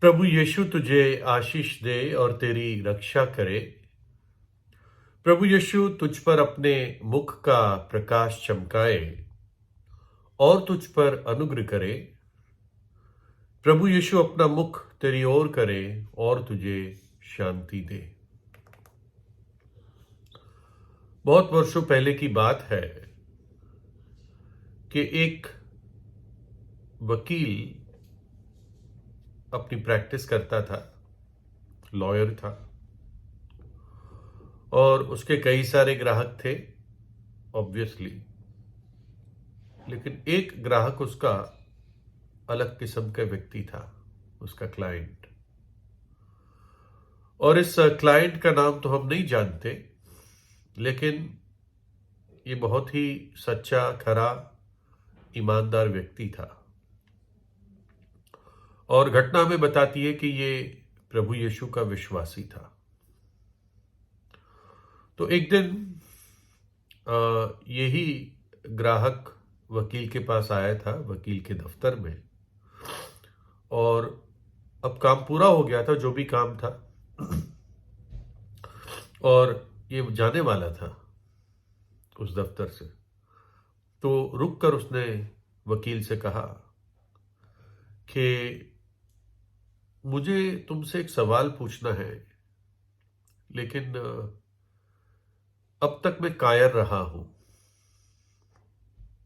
प्रभु यीशु तुझे आशीष दे और तेरी रक्षा करे। प्रभु यीशु तुझ पर अपने मुख का प्रकाश चमकाए और तुझ पर अनुग्रह करे। प्रभु यीशु अपना मुख तेरी ओर करे और तुझे शांति दे। बहुत वर्षों पहले की बात है कि एक वकील अपनी प्रैक्टिस करता था, लॉयर था, और उसके कई सारे ग्राहक थे ऑब्वियसली, लेकिन एक ग्राहक उसका अलग किस्म का व्यक्ति था, उसका क्लाइंट। और इस क्लाइंट का नाम तो हम नहीं जानते, लेकिन ये बहुत ही सच्चा, खरा, ईमानदार व्यक्ति था। और घटना हमें बताती है कि ये प्रभु यीशु का विश्वासी था। तो एक दिन यही ग्राहक वकील के पास आया था, वकील के दफ्तर में, और अब काम पूरा हो गया था, जो भी काम था, और ये जाने वाला था उस दफ्तर से। तो रुक कर उसने वकील से कहा कि मुझे तुमसे एक सवाल पूछना है, लेकिन अब तक मैं कायर रहा हूं।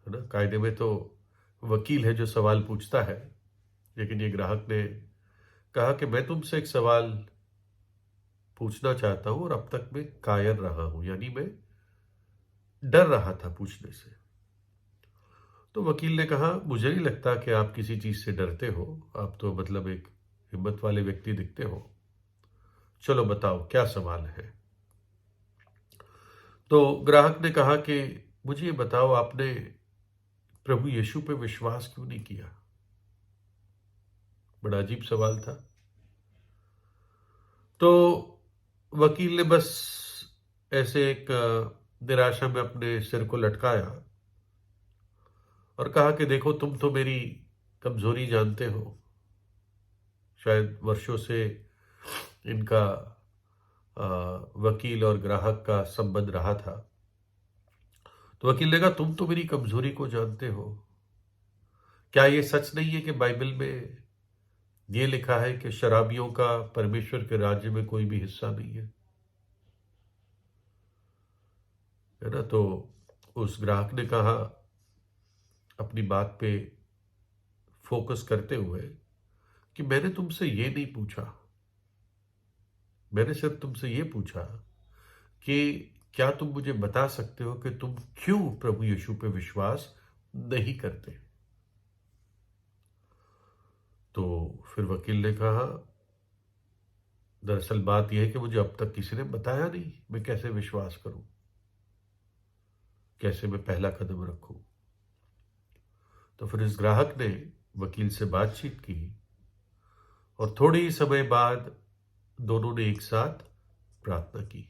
है ना, कायदे में तो वकील है जो सवाल पूछता है, लेकिन ये ग्राहक ने कहा कि मैं तुमसे एक सवाल पूछना चाहता हूं और अब तक मैं कायर रहा हूं, यानी मैं डर रहा था पूछने से। तो वकील ने कहा, मुझे नहीं लगता कि आप किसी चीज से डरते हो, आप तो मतलब एक हिम्मत वाले व्यक्ति दिखते हो। चलो बताओ क्या सवाल है। तो ग्राहक ने कहा कि मुझे ये बताओ, आपने प्रभु यीशु पे विश्वास क्यों नहीं किया। बड़ा अजीब सवाल था। तो वकील ने बस ऐसे एक निराशा में अपने सिर को लटकाया और कहा कि देखो, तुम तो मेरी कमजोरी जानते हो। शायद वर्षों से इनका वकील और ग्राहक का संबंध रहा था। तो वकील ने कहा, तुम तो मेरी कमजोरी को जानते हो। क्या ये सच नहीं है कि बाइबल में ये लिखा है कि शराबियों का परमेश्वर के राज्य में कोई भी हिस्सा नहीं है। है ना। तो उस ग्राहक ने कहा, अपनी बात पे फोकस करते हुए, कि मैंने तुमसे ये नहीं पूछा, मैंने सिर्फ तुमसे ये पूछा कि क्या तुम मुझे बता सकते हो कि तुम क्यों प्रभु यीशु पे विश्वास नहीं करते। तो फिर वकील ने कहा, दरअसल बात यह है कि मुझे अब तक किसी ने बताया नहीं, मैं कैसे विश्वास करूं, कैसे मैं पहला कदम रखूं। तो फिर इस ग्राहक ने वकील से बातचीत की और थोड़े ही समय बाद दोनों ने एक साथ प्रार्थना की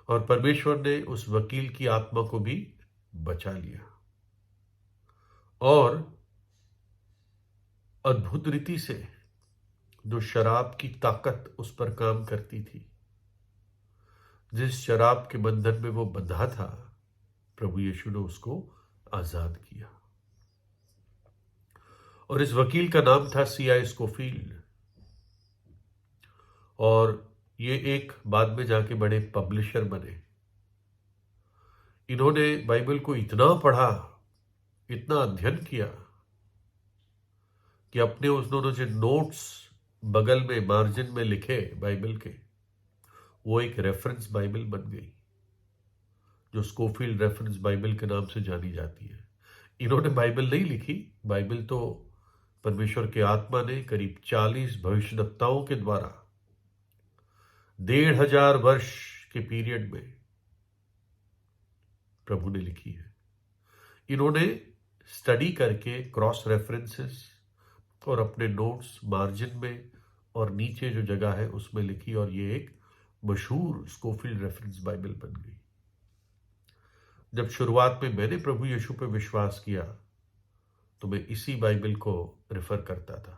और परमेश्वर ने उस वकील की आत्मा को भी बचा लिया। और अद्भुत रीति से जो शराब की ताकत उस पर काम करती थी, जिस शराब के बंधन में वो बंधा था, प्रभु यीशु ने उसको आजाद किया। और इस वकील का नाम था C.I. स्कोफील्ड। और ये एक बाद में जाके बड़े पब्लिशर बने। इन्होंने बाइबल को इतना पढ़ा, इतना अध्ययन किया कि अपने उन्होंने जो नोट्स बगल में मार्जिन में लिखे बाइबल के, वो एक रेफरेंस बाइबल बन गई, जो स्कोफील्ड रेफरेंस बाइबल के नाम से जानी जाती है। इन्होंने बाइबल नहीं लिखी, बाइबल तो परमेश्वर के आत्मा ने करीब 40 भविष्यवक्ताओं के द्वारा 1500 वर्ष के पीरियड में प्रभु ने लिखी है। इन्होंने स्टडी करके क्रॉस रेफरेंसेस और अपने नोट्स मार्जिन में और नीचे जो जगह है उसमें लिखी, और ये एक मशहूर स्कोफील्ड रेफरेंस बाइबल बन गई। जब शुरुआत में मैंने प्रभु यीशु पर विश्वास किया तो मैं इसी बाइबल को रेफर करता था।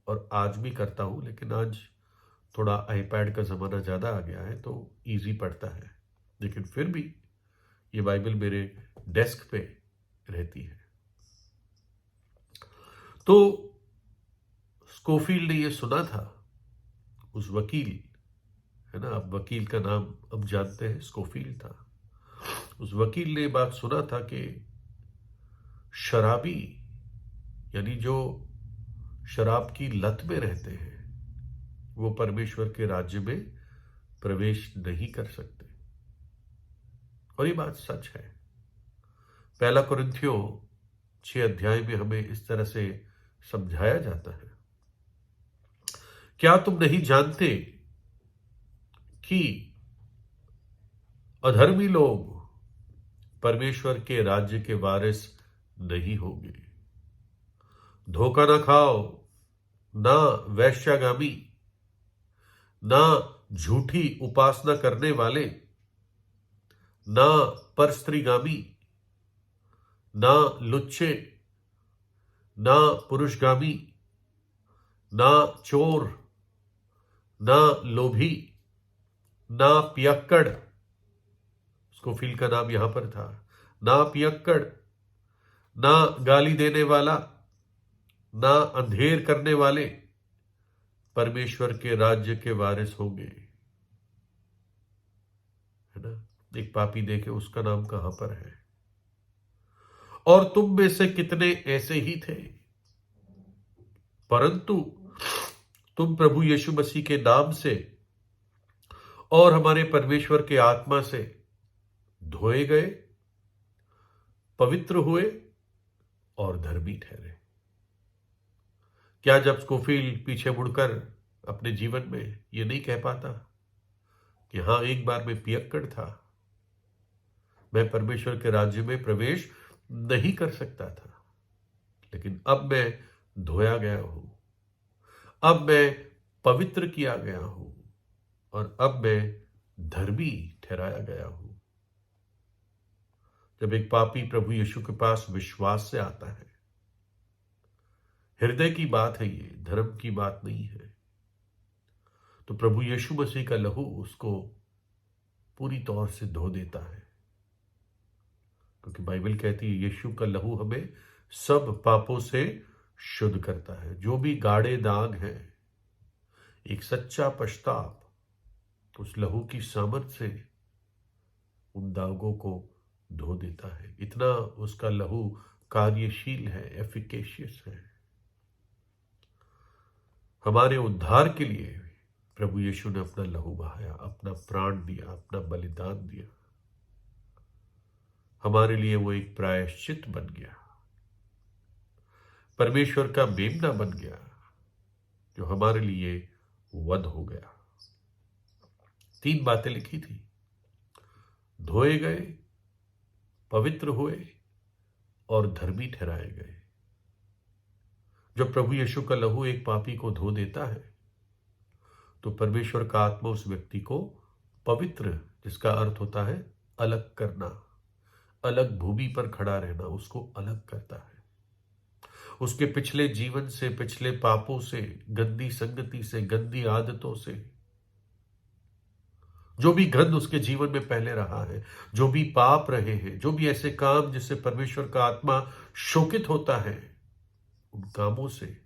और आज भी करता हूँ, लेकिन आज थोड़ा आईपैड का ज़माना ज़्यादा आ गया है तो इजी पड़ता है, लेकिन फिर भी ये बाइबल मेरे डेस्क पे रहती है। तो स्कोफील्ड ने ये सुना था, उस वकील, है ना, अब वकील का नाम अब जानते हैं, स्कोफील्ड था। उस वकील ने ये बात सुना था कि शराबी, यानी जो शराब की लत में रहते हैं, वो परमेश्वर के राज्य में प्रवेश नहीं कर सकते। और ये बात सच है। पहला कुरिन्थियों 6 अध्याय में हमें इस तरह से समझाया जाता है, क्या तुम नहीं जानते कि अधर्मी लोग परमेश्वर के राज्य के वारिस नहीं होंगे। धोखा ना खाओ, ना वैश्यागामी, ना झूठी उपासना करने वाले, ना परस्त्रीगामी, ना लुच्चे, ना पुरुषगामी, ना चोर, ना लोभी, ना पियक्कड़, स्कोफील्ड का नाम यहां पर था, ना पियक्कड़, ना गाली देने वाला, ना अंधेर करने वाले परमेश्वर के राज्य के वारिस होंगे। है ना, एक पापी देखे उसका नाम कहां पर है। और तुम में से कितने ऐसे ही थे, परंतु तुम प्रभु यीशु मसीह के नाम से और हमारे परमेश्वर के आत्मा से धोए गए, पवित्र हुए और धर्मी ठहरे। क्या जब स्कोफील्ड पीछे मुड़कर अपने जीवन में यह नहीं कह पाता कि हां, एक बार मैं पियक्कड़ था, मैं परमेश्वर के राज्य में प्रवेश नहीं कर सकता था, लेकिन अब मैं धोया गया हूं, अब मैं पवित्र किया गया हूं और अब मैं धर्मी ठहराया गया हूं। जब एक पापी प्रभु यीशु के पास विश्वास से आता है, हृदय की बात है, ये धर्म की बात नहीं है, तो प्रभु यीशु मसीह का लहू उसको पूरी तौर से धो देता है। क्योंकि बाइबल कहती है यीशु का लहू हमें सब पापों से शुद्ध करता है। जो भी गाढ़े दाग हैं, एक सच्चा पश्चाताप उस लहू की सामर्थ्य से उन दागों को धो देता है। इतना उसका लहू कार्यशील है, एफिकेशियस है। हमारे उद्धार के लिए प्रभु यीशु ने अपना लहू बहाया, अपना प्राण दिया, अपना बलिदान दिया। हमारे लिए वो एक प्रायश्चित बन गया, परमेश्वर का मेमना बन गया, जो हमारे लिए वध हो गया। 3 बातें लिखी थी, धोए गए, पवित्र हुए और धर्मी ठहराए गए। जब प्रभु यीशु का लहू एक पापी को धो देता है, तो परमेश्वर का आत्मा उस व्यक्ति को पवित्र, जिसका अर्थ होता है अलग करना, अलग भूमि पर खड़ा रहना, उसको अलग करता है। उसके पिछले जीवन से, पिछले पापों से, गंदी संगति से, गंदी आदतों से, जो भी गंद उसके जीवन में पहले रहा है, जो भी पाप रहे हैं, जो भी ऐसे काम जिससे परमेश्वर का आत्मा शोकित होता है, उन कामों से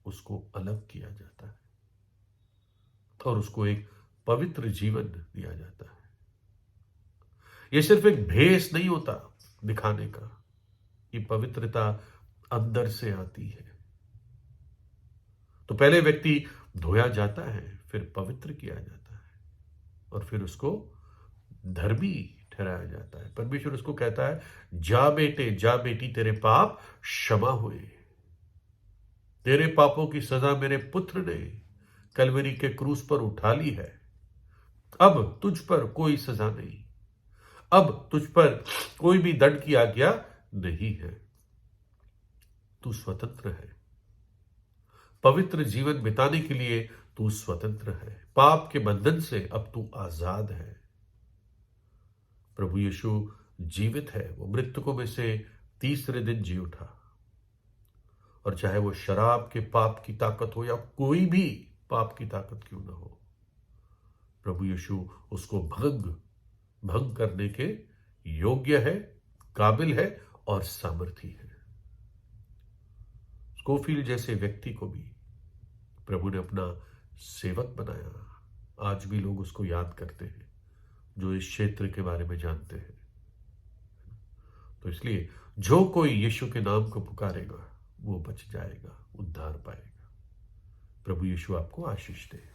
उसको अलग किया जाता है और उसको एक पवित्र जीवन दिया जाता है। यह सिर्फ एक भेष नहीं होता दिखाने का, ये पवित्रता अंदर से आती है। तो पहले व्यक्ति धोया जाता है, फिर पवित्र किया जाता है और फिर उसको धर्मी ठहराया जाता है। परमेश्वर उसको कहता है, जा बेटे, जा बेटी, तेरे पाप क्षमा हुए। तेरे पापों की सजा मेरे पुत्र ने कलवरी के क्रूस पर उठा ली है। अब तुझ पर कोई सजा नहीं, अब तुझ पर कोई भी दंड की आज्ञा नहीं है। तू स्वतंत्र है, पवित्र जीवन बिताने के लिए तू स्वतंत्र है। पाप के बंधन से अब तू आजाद है। प्रभु यीशु जीवित है, वो मृतकों में से तीसरे दिन जी उठा और चाहे वो शराब के पाप की ताकत हो या कोई भी पाप की ताकत क्यों ना हो, प्रभु यीशु उसको भंग भंग करने के योग्य है, काबिल है और सामर्थी है। स्कोफील्ड जैसे व्यक्ति को भी प्रभु ने अपना सेवक बनाया। आज भी लोग उसको याद करते हैं, जो इस क्षेत्र के बारे में जानते हैं। तो इसलिए जो कोई यीशु के नाम को पुकारेगा वो बच जाएगा, उद्धार पाएगा। प्रभु यीशु आपको आशीष दे।